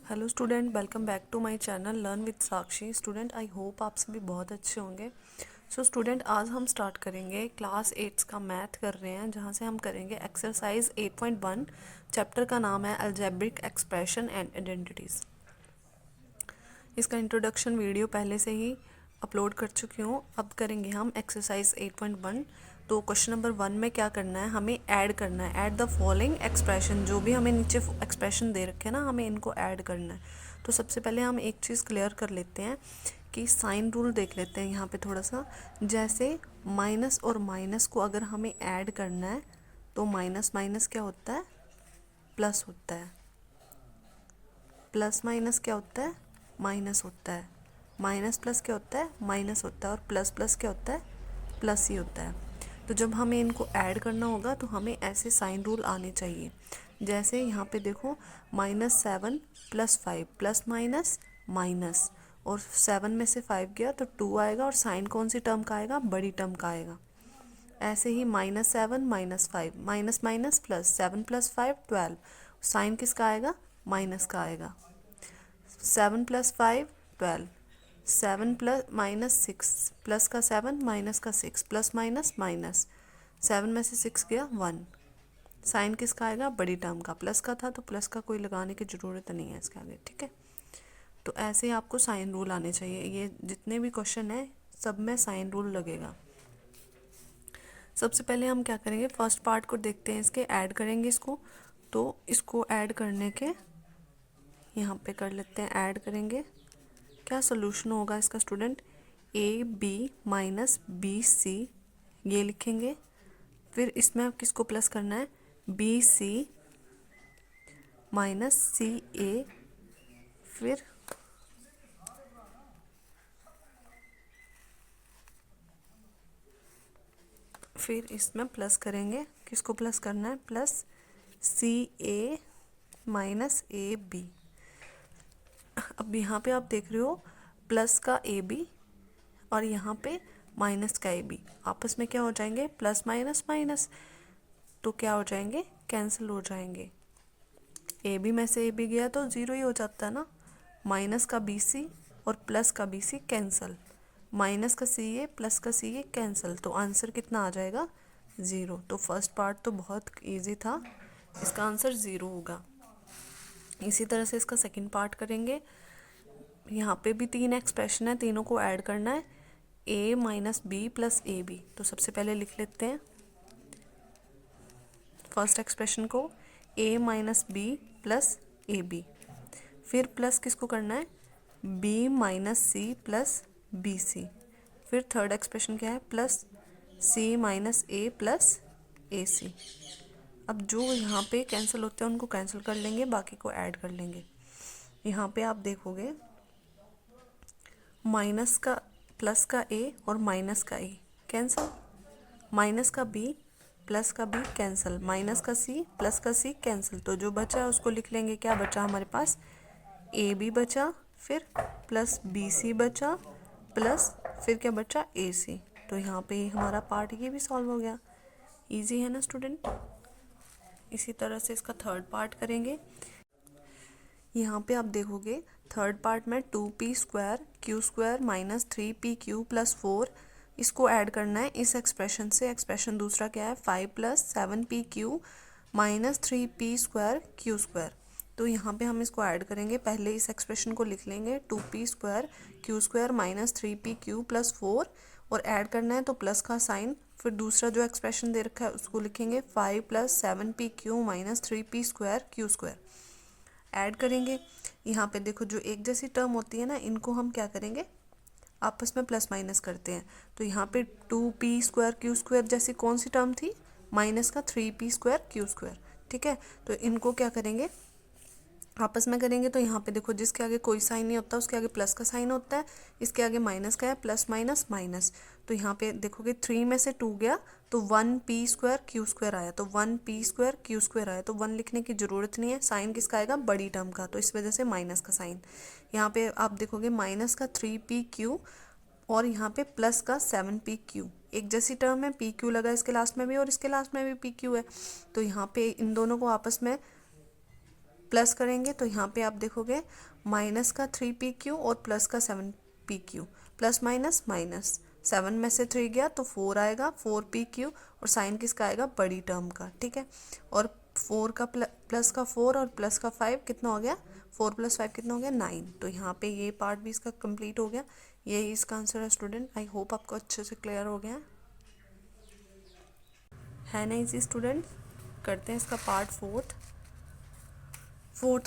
Hello student, welcome back to my channel learn with Sakshi. Student, I hope आप सभी बहुत अच्छे होंगे। सो स्टूडेंट, आज हम स्टार्ट करेंगे क्लास 8 का मैथ कर रहे हैं, जहां से हम करेंगे एक्सरसाइज 8.1। चैप्टर का नाम है अलजेब्रिक एक्सप्रेशन एंड आइडेंटिटीज़। इसका इंट्रोडक्शन वीडियो पहले से ही अपलोड कर चुकी हूँ। अब करेंगे हम एक्सरसाइज 8.1। तो क्वेश्चन नंबर 1 में क्या करना है, हमें ऐड करना है। ऐड द फॉलोइंग एक्सप्रेशन, जो भी हमें नीचे एक्सप्रेशन दे रखे हैं ना, हमें इनको ऐड करना है। तो सबसे पहले हम एक चीज़ क्लियर कर लेते हैं कि साइन रूल देख लेते हैं यहाँ पे थोड़ा सा। जैसे माइनस और माइनस को अगर हमें ऐड करना है तो माइनस माइनस क्या होता है, प्लस होता है। प्लस माइनस क्या होता है, माइनस होता है। माइनस प्लस क्या होता है, माइनस होता है। और प्लस प्लस क्या होता है, प्लस ही होता है। तो जब हमें इनको ऐड करना होगा तो हमें ऐसे साइन रूल आने चाहिए। जैसे यहाँ पे देखो, -7 + 5 प्लस माइनस माइनस, और 7 में से 5 गया तो 2 आएगा, और साइन कौन सी टर्म का आएगा, बड़ी टर्म का आएगा। ऐसे ही -7 -5 माइनस माइनस प्लस, 7 + 5 12, साइन किसका आएगा, माइनस का आएगा। 7 + 5 12, 7 प्लस -6 प्लस का 7 माइनस का 6, प्लस माइनस माइनस, 7 में से 6 गया 1, साइन किसका आएगा, बड़ी टर्म का। प्लस का था तो प्लस का कोई लगाने की ज़रूरत नहीं है इसके आगे, ठीक है। तो ऐसे ही आपको साइन रूल आने चाहिए। ये जितने भी क्वेश्चन है सब में साइन रूल लगेगा। सबसे पहले हम क्या करेंगे, फर्स्ट पार्ट को देखते हैं, इसके ऐड करेंगे इसको। तो इसको ऐड करने के यहाँ पे कर लेते हैं, ऐड करेंगे। क्या सोल्यूशन होगा इसका स्टूडेंट, AB - BC, ये लिखेंगे। फिर इसमें अब किसको प्लस करना है, BC - CA। फिर इसमें प्लस करेंगे, किसको प्लस करना है, प्लस CA - AB। अब यहाँ पे आप देख रहे हो प्लस का AB और यहाँ पे माइनस का AB, आपस में क्या हो जाएंगे, प्लस माइनस माइनस, तो क्या हो जाएंगे, कैंसिल हो जाएंगे। AB में से AB गया तो 0 ही हो जाता है ना। माइनस का BC और प्लस का BC कैंसिल, माइनस का CA प्लस का CA कैंसिल, तो आंसर कितना आ जाएगा, 0। तो फर्स्ट पार्ट तो बहुत इजी था, इसका आंसर 0 होगा। इसी तरह से इसका सेकंड पार्ट करेंगे। यहाँ पे भी 3 एक्सप्रेशन है, तीनों को ऐड करना है, A - B + AB। तो सबसे पहले लिख लेते हैं फर्स्ट एक्सप्रेशन को, A - B + AB। फिर प्लस किसको करना है, B - C + BC। फिर थर्ड एक्सप्रेशन क्या है, प्लस C - A + AC। अब जो यहाँ पे कैंसिल होते हैं उनको कैंसिल कर लेंगे, बाकी को ऐड कर लेंगे। यहाँ पे आप देखोगे माइनस का प्लस का A और माइनस का A कैंसिल, माइनस का B प्लस का B कैंसिल, माइनस का C प्लस का C कैंसिल। तो जो बचा है उसको लिख लेंगे, क्या बचा हमारे पास, AB बचा, फिर प्लस BC बचा, प्लस फिर क्या बचा, AC। तो यहाँ पे हमारा पार्ट ये भी सॉल्व हो गया। इजी है ना स्टूडेंट। इसी तरह से इसका थर्ड पार्ट करेंगे। यहाँ पे आप देखोगे थर्ड पार्ट में 2p² Q² - 3pq + 4, इसको ऐड करना है इस एक्सप्रेशन से। एक्सप्रेशन दूसरा क्या है, 5 + 7pq - 3p² Q²। तो यहाँ पे हम इसको ऐड करेंगे, पहले इस एक्सप्रेशन को लिख लेंगे 2p² Q² - 3pq + 4, और ऐड करना है तो प्लस का साइन। फिर दूसरा जो एक्सप्रेशन दे रखा है उसको लिखेंगे 5 + 7pq - 3p² Q²। ऐड करेंगे। यहाँ पे देखो जो एक जैसी टर्म होती है ना, इनको हम क्या करेंगे, आपस में प्लस माइनस करते हैं। तो यहाँ पे 2p² Q² जैसी कौन सी टर्म थी, माइनस का 3p² Q², ठीक है। तो इनको क्या करेंगे, आपस में करेंगे। तो यहाँ पे देखो जिसके आगे कोई साइन नहीं होता उसके आगे प्लस का साइन होता है, इसके आगे माइनस का है, प्लस माइनस माइनस। तो यहाँ पे देखोगे 3 में से 2 गया तो 1p² Q² आया, तो 1p² Q² आया, तो 1 लिखने की ज़रूरत नहीं है, साइन किसका आएगा, बड़ी टर्म का, तो इस वजह से माइनस का साइन। यहाँ पे आप देखोगे माइनस का 3pq और यहाँ पे प्लस का 7pq, एक जैसी टर्म है, pq लगा इसके लास्ट में भी और इसके लास्ट में भी pq है। तो यहाँ पे इन दोनों को आपस में प्लस करेंगे तो यहाँ पे आप देखोगे माइनस का 3pq और प्लस का 7pq, प्लस माइनस माइनस, 7 में से 3 गया तो 4 आएगा, 4pq, और साइन किसका आएगा, बड़ी टर्म का, ठीक है। और 4 का प्लस का 4 और प्लस का 5 कितना हो गया, 4 + 5 कितना हो गया, 9। तो यहाँ पे ये पार्ट भी इसका कंप्लीट हो गया। यही इसका आंसर है स्टूडेंट। आई होप आपको अच्छे से क्लियर हो गया है ना इजी स्टूडेंट। करते हैं इसका पार्ट फोर्थ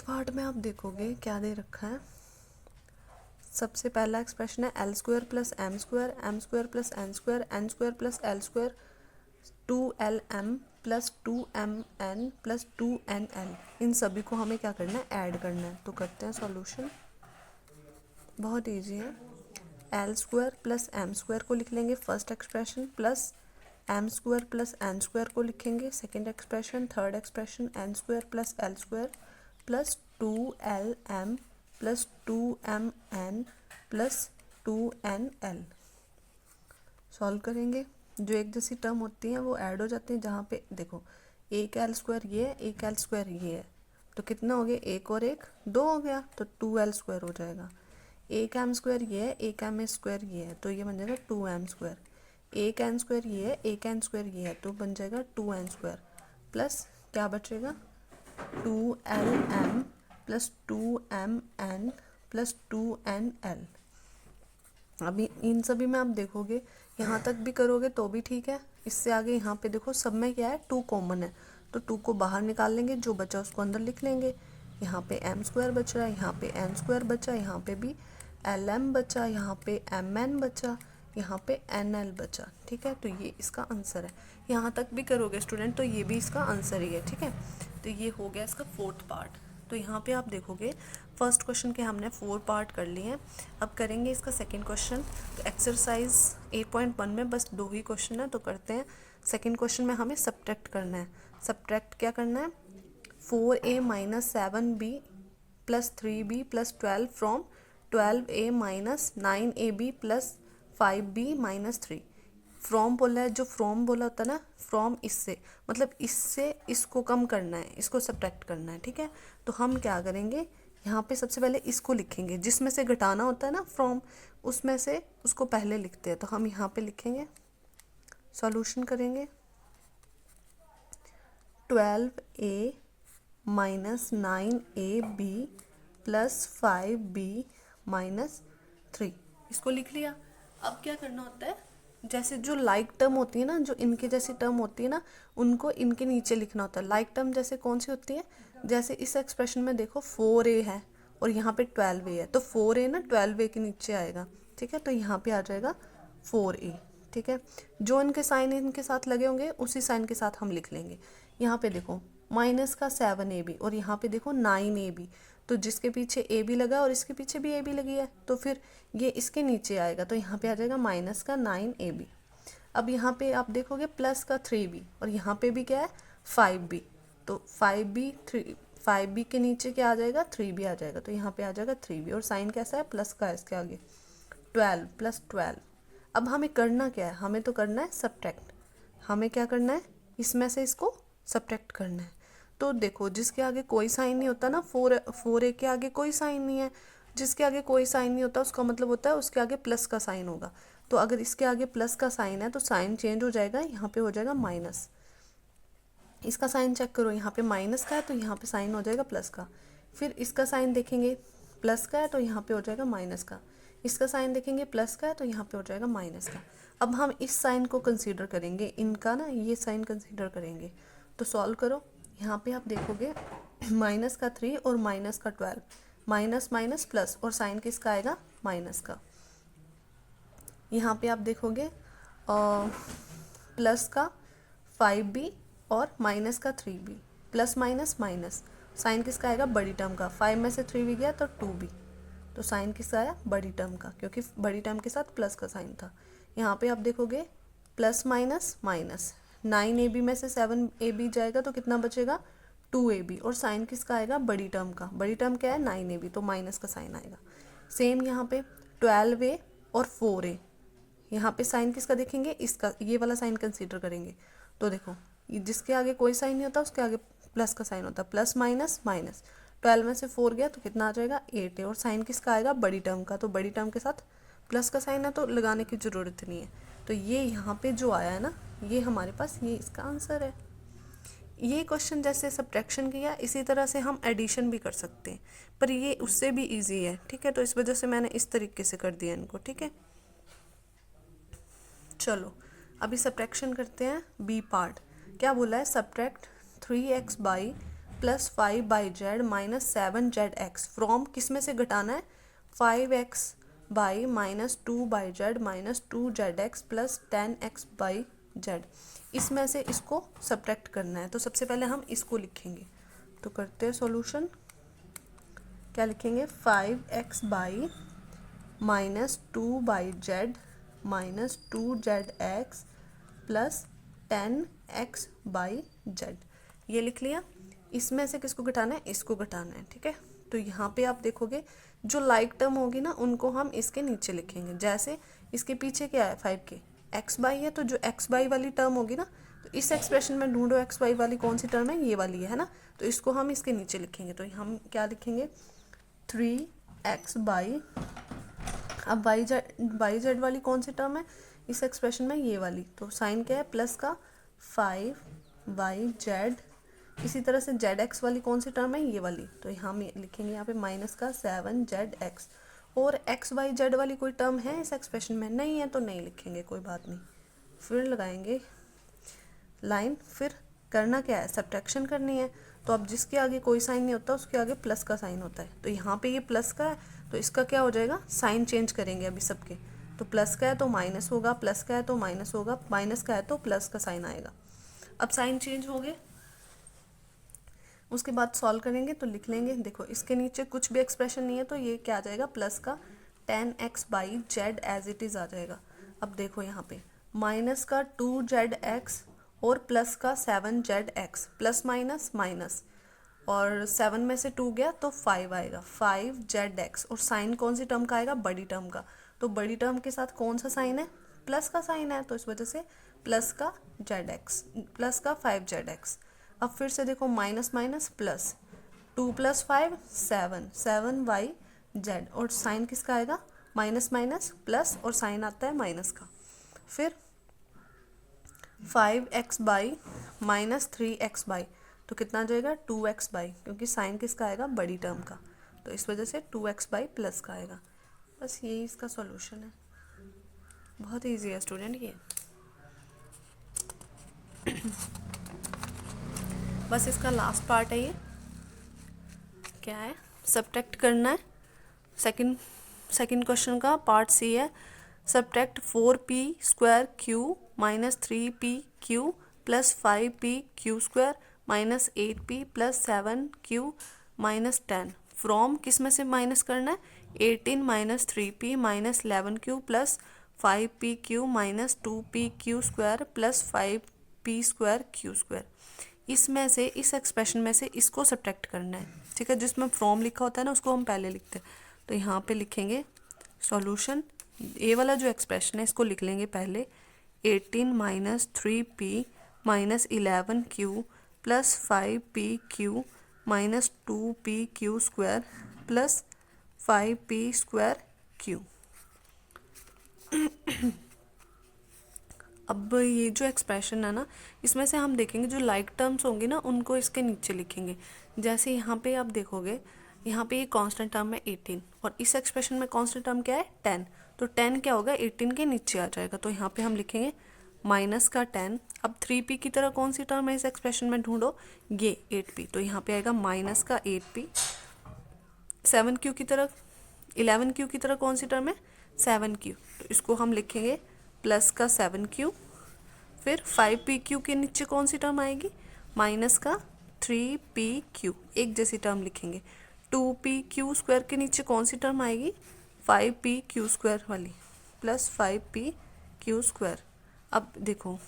पार्ट में आप देखोगे क्या दे रखा है। सबसे पहला एक्सप्रेशन है L square plus M square, M square plus N square, N square plus L square, 2lm plus 2mn plus 2nl। इन सभी को हमें क्या करना है, ऐड करना है। तो करते हैं सॉल्यूशन, बहुत इजी है। L square plus M square को लिख लेंगे first expression, plus M square plus N square को लिखेंगे second expression, third expression N square plus L square plus 2lm plus 2mn plus 2nl। Solve करेंगे, जो एक जैसी टर्म होती हैं वो ऐड हो जाती हैं। जहाँ पे देखो एक एल स्क्वायर ये है, एक एल स्क्वायर ये है, तो कितना हो गया, एक और एक 2 हो गया, तो 2l स्क्वायर हो जाएगा। एक एम स्क्वायर ये है, एक एम स्क्वायर ये है, तो ये बन जाएगा 2m स्क्वायर। एक एन स्क्वायर ये है, एक एन स्क्वायर ये है, तो बन जाएगा 2n स्क्वायर, प्लस क्या बचेगा 2lm plus 2mn plus 2nl। अभी इन सभी में आप देखोगे यहाँ तक भी करोगे तो भी ठीक है। इससे आगे यहाँ पे देखो सब में क्या है, 2 कॉमन है, तो 2 को बाहर निकाल लेंगे, जो बचा उसको अंदर लिख लेंगे। यहाँ पे एम स्क्वायर बच रहा है, यहाँ पे एन स्क्वायर बचा, यहाँ पे भी lm बचा, यहाँ पे mn बचा, यहाँ पे nl बचा, ठीक है। तो ये इसका आंसर है। यहाँ तक भी करोगे स्टूडेंट तो ये भी इसका आंसर ही है, ठीक है। तो ये हो गया इसका फोर्थ पार्ट। तो यहाँ पे आप देखोगे फर्स्ट क्वेश्चन के हमने 4 पार्ट कर लिए हैं। अब करेंगे इसका सेकंड क्वेश्चन। तो एक्सरसाइज 8.1 में बस 2 ही क्वेश्चन है, तो करते हैं। सेकंड क्वेश्चन में हमें सब्ट्रैक्ट करना है। सब्ट्रैक्ट क्या करना है, 4a minus 7b plus 3b plus 12 from 12a minus 9ab plus 5b minus 3। From बोला है, जो फ्रॉम बोला होता है ना, फ्रॉम इससे मतलब इससे इसको कम करना है, इसको सब्ट्रैक्ट करना है, ठीक है। तो हम क्या करेंगे, यहाँ पे सबसे पहले इसको लिखेंगे, जिसमें से घटाना होता है ना फ्रॉम, उसमें से उसको पहले लिखते हैं। तो हम यहाँ पे लिखेंगे, सॉल्यूशन करेंगे, 12a minus 9ab plus 5b minus 3, इसको लिख लिया। अब क्या करना होता है, जैसे जो लाइक टर्म होती है ना, जो इनके जैसी टर्म होती है ना, उनको इनके नीचे लिखना होता है। लाइक टर्म जैसे कौन सी होती है, जैसे इस एक्सप्रेशन में देखो 4a है और यहाँ पे 12a है, तो 4a ना 12a के नीचे आएगा, ठीक है। तो यहाँ पे आ जाएगा 4a, ठीक है। जो इनके साइन इनके साथ लगे होंगे उसी साइन के साथ हम लिख लेंगे। यहाँ पे देखो माइनस का 7ab और यहाँ पे देखो 9ab, तो जिसके पीछे ए बी लगा और इसके पीछे भी ए बी लगी है, तो फिर ये इसके नीचे आएगा, तो यहाँ पे आ जाएगा माइनस का 9ab। अब यहाँ पे आप देखोगे प्लस का 3b और यहाँ पे भी क्या है 5b, तो 5b के नीचे क्या आ जाएगा, 3b आ जाएगा, तो यहाँ पे आ जाएगा 3b, और साइन कैसा है, प्लस का है इसके आगे, 12 प्लस 12। अब हमें करना क्या है, हमें तो करना है सब्ट्रैक्ट। हमें क्या करना है, इसमें से इसको सब्ट्रैक्ट करना है। तो देखो जिसके आगे कोई साइन नहीं होता ना, 4a के आगे कोई साइन नहीं है, जिसके आगे कोई साइन नहीं होता उसका मतलब होता है उसके आगे प्लस का साइन होगा। तो अगर इसके आगे प्लस का साइन है तो साइन चेंज हो जाएगा, यहाँ पे हो जाएगा माइनस। इसका साइन चेक करो, यहाँ पे माइनस का है तो यहाँ पे साइन हो जाएगा प्लस का। फिर इसका साइन देखेंगे प्लस का है तो यहाँ पे हो जाएगा माइनस का। इसका साइन देखेंगे प्लस का है तो यहाँ पे हो जाएगा माइनस का। अब हम इस साइन को कंसीडर करेंगे, इनका ना ये साइन कंसीडर करेंगे। तो सॉल्व करो, यहाँ पे आप देखोगे माइनस का 3 और माइनस का 12, माइनस माइनस प्लस, और साइन किसका आएगा, माइनस का। यहाँ पे आप देखोगे प्लस का 5b और माइनस का 3b, plus minus minus, sign किसका आएगा, बड़ी टर्म का। 5 में से 3b गया तो 2b, तो साइन किसका आया, बड़ी टर्म का, क्योंकि बड़ी टर्म के साथ प्लस का साइन था। यहाँ पे आप देखोगे प्लस माइनस माइनस, 9ab में से 7ab जाएगा तो कितना बचेगा, 2ab, और साइन किसका आएगा, बड़ी टर्म का। बड़ी टर्म क्या है, 9ab, तो माइनस का साइन आएगा। सेम यहाँ पे 12a और 4a, यहाँ पे साइन किसका देखेंगे, इसका, ये वाला साइन कंसीडर करेंगे। तो देखो जिसके आगे कोई साइन नहीं होता उसके आगे प्लस का साइन होता है, प्लस माइनस माइनस, 12 में से 4 गया तो कितना आ जाएगा 8 है, और साइन किसका आएगा बड़ी टर्म का, तो बड़ी टर्म के साथ प्लस का साइन है तो लगाने की ज़रूरत नहीं है। तो ये यहाँ पे जो आया है ना, ये हमारे पास ये इसका आंसर है। ये क्वेश्चन जैसे सब्ट्रैक्शन किया, इसी तरह से हम एडिशन भी कर सकते हैं, पर ये उससे भी इजी है, ठीक है। तो इस वजह से मैंने इस तरीके से कर दिया इनको, ठीक है। चलो अभी सब्ट्रैक्शन करते हैं बी पार्ट। क्या बोला है, subtract 3x by plus 5 by Z minus 7zx from, किस में से घटाना है, 5x by minus 2 by Z minus 2zx plus 10x by Z. इसमें से इसको सब्ट्रैक्ट करना है, तो सबसे पहले हम इसको लिखेंगे। तो करते हैं सॉल्यूशन। क्या लिखेंगे, 5x by minus 2 by Z minus 2zx plus 10x by Z, ये लिख लिया। इसमें से किसको घटाना है, इसको घटाना है, ठीक है। तो यहाँ पे आप देखोगे जो लाइक टर्म होगी ना उनको हम इसके नीचे लिखेंगे। जैसे इसके पीछे क्या है 5 के x बाई है, तो जो x बाई वाली टर्म होगी ना, तो इस एक्सप्रेशन में ढूंढो x बाई वाली कौन सी टर्म है, ये वाली है ना, तो इसको हम इसके नीचे लिखेंगे। तो हम क्या लिखेंगे, 3x बाई, अब बाई जेड वाली कौन सी टर्म है इस एक्सप्रेशन में, ये वाली, तो साइन क्या है प्लस का 5 बाई जेड। इसी तरह से जेड एक्स वाली कौन सी टर्म है, ये वाली, तो हम लिखेंगे यहाँ पे माइनस का 7zx। और एक्स बाई जेड वाली कोई टर्म है इस एक्सप्रेशन में, नहीं है तो नहीं लिखेंगे, कोई बात नहीं। फिर लगाएंगे लाइन। फिर करना क्या है, सब्ट्रैक्शन करनी है। तो अब जिसके आगे कोई साइन नहीं होता उसके आगे प्लस का साइन होता है। तो यहाँ पे ये प्लस का है, तो इसका क्या हो जाएगा, साइन चेंज करेंगे अभी सबके। तो प्लस का है तो माइनस होगा, प्लस का है तो माइनस होगा, माइनस का है तो प्लस का साइन आएगा। अब साइन चेंज हो गए, उसके बाद सॉल्व करेंगे तो लिख लेंगे। देखो इसके नीचे कुछ भी एक्सप्रेशन नहीं है, तो ये क्या आ जाएगा, प्लस का 10x by Z as it is आ जाएगा। अब देखो यहाँ पे माइनस का 2zx और प्लस का 7zx, प्लस माइनस माइनस, और 7 में से 2 गया तो 5 आएगा, 5zx, और साइन कौन सी टर्म का आएगा, बड़ी टर्म का। तो बड़ी टर्म के साथ कौन सा साइन है, प्लस का साइन है, तो इस वजह से प्लस का zx, प्लस का 5zx। अब फिर से देखो minus minus plus, 2 plus 5 7y और साइन किसका आएगा, माइनस माइनस प्लस, और साइन आता है माइनस का। फिर 5x by minus 3x by, तो कितना आ जाएगा 2x बाई, क्योंकि साइन किसका आएगा, बड़ी टर्म का, तो इस वजह से 2x बाई प्लस का आएगा। बस यही इसका सॉल्यूशन है। बहुत इजी है स्टूडेंट ये। बस इसका लास्ट पार्ट है ये, क्या है, सब्ट्रैक्ट करना है। सेकंड क्वेश्चन का पार्ट सी है, subtract 4p square Q minus 3p Q plus 5p Q square minus 8p plus 7q minus 10 from, किस में से माइनस करना है, 18 minus 3p minus 11q plus 5p Q minus 2p Q square plus 5p square Q square. इसमें से, इस expression में से इसको सब्ट्रैक्ट करना है, ठीक है। जिसमें फ्रॉम लिखा होता है ना उसको हम पहले लिखते हैं। तो यहाँ पे लिखेंगे सॉल्यूशन, ए वाला जो एक्सप्रेशन है इसको लिख लेंगे पहले, 18 minus 3p minus 11q plus 5pq minus 2pq square plus 5p square q। अब ये जो एक्सप्रेशन है ना, इसमें से हम देखेंगे जो लाइक टर्म्स होंगे ना उनको इसके नीचे लिखेंगे। जैसे यहाँ पे आप देखोगे, यहाँ पे ये कांस्टेंट टर्म है 18, और इस एक्सप्रेशन में कांस्टेंट टर्म क्या है 10, तो 10 क्या होगा 18 के नीचे आ जाएगा। तो यहाँ पे हम लिखेंगे माइनस का 10। अब 3p की तरह कौन सी टर्म है इस एक्सप्रेशन में ढूंढो, ये 8p, तो यहाँ पे आएगा माइनस का 8p। 7q की तरह, 11q की तरह कौन सी टर्म है 7q, तो इसको हम लिखेंगे प्लस का 7q। फिर 5pq के नीचे कौन सी टर्म आएगी, माइनस का 3pq, एक जैसी टर्म लिखेंगे। 2pq स्क्वायर के नीचे कौन सी टर्म आएगी, 5pq स्क्वायर वाली, प्लस 5pq स्क्वायर। अब देखो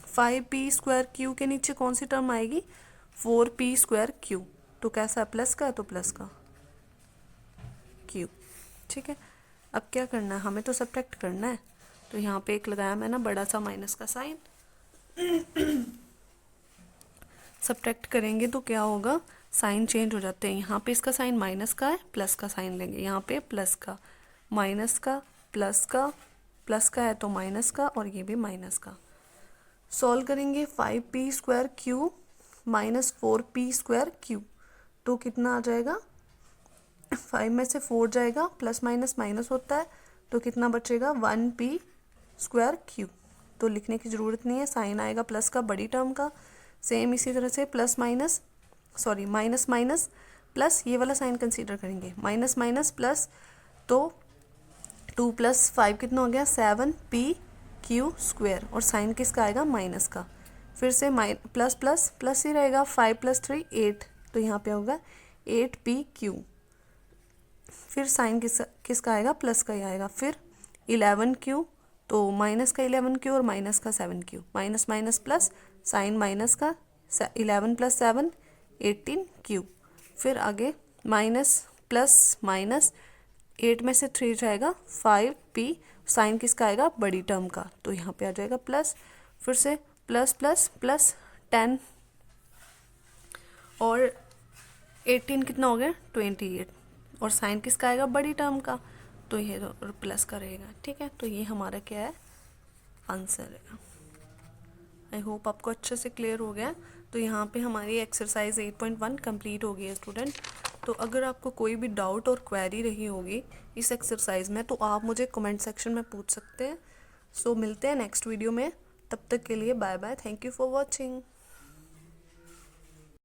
5p स्क्वायर q के नीचे कौन सी टर्म आएगी, 4p स्क्वायर q, तो कैसा प्लस का है तो प्लस का q, ठीक है। अब क्या करना है, हमें तो सब्ट्रैक्ट करना है। तो यहाँ पे एक लगाया मैंने बड़ा सा माइनस का साइन। सब्ट्रैक्ट करेंगे तो क्या होगा, साइन चेंज हो जाते हैं। यहाँ पे इसका साइन माइनस का है, प्लस का साइन लेंगे, यहाँ पे प्लस का, माइनस का, प्लस का, प्लस का है तो माइनस का, और ये भी माइनस का। सॉल्व करेंगे 5p² Q minus 4p² Q, तो कितना आ जाएगा, 5 में से 4 जाएगा, प्लस माइनस माइनस होता है, तो कितना बचेगा 1p² क्यू। तो लिखने की ज़रूरत नहीं है, साइन आएगा प्लस का बड़ी टर्म का। सेम इसी तरह से plus minus, sorry minus minus plus, ये वाला साइन कंसीडर करेंगे, माइनस माइनस प्लस, तो 2 + 5 कितना हो गया 7p² और साइन किसका आएगा माइनस का। फिर से प्लस प्लस प्लस ही रहेगा, 5 + 3 8, तो यहाँ पे होगा 8p²। फिर साइन किसका आएगा प्लस का ही आएगा। फिर 11q, तो माइनस का 11q और माइनस का 7q, minus minus plus, sign minus का 11 + 7 18q। फिर आगे माइनस प्लस माइनस, 8 में से 3 जाएगा 5p, साइन किसका आएगा बड़ी टर्म का, तो यहाँ पे आ जाएगा प्लस। फिर से प्लस प्लस प्लस 10 और 18 कितना हो गया 28, और साइन किसका आएगा बड़ी टर्म का, तो ये तो प्लस का रहेगा। ठीक है, तो ये हमारा क्या है आंसर है। आई होप आपको अच्छे से क्लियर हो गया। तो यहाँ पे हमारी एक्सरसाइज 8.1 कंप्लीट हो गई है स्टूडेंट। तो अगर आपको कोई भी डाउट और क्वेरी रही होगी इस एक्सरसाइज में, तो आप मुझे कमेंट सेक्शन में पूछ सकते हैं। सो मिलते हैं नेक्स्ट वीडियो में, तब तक के लिए bye bye, thank you for watching.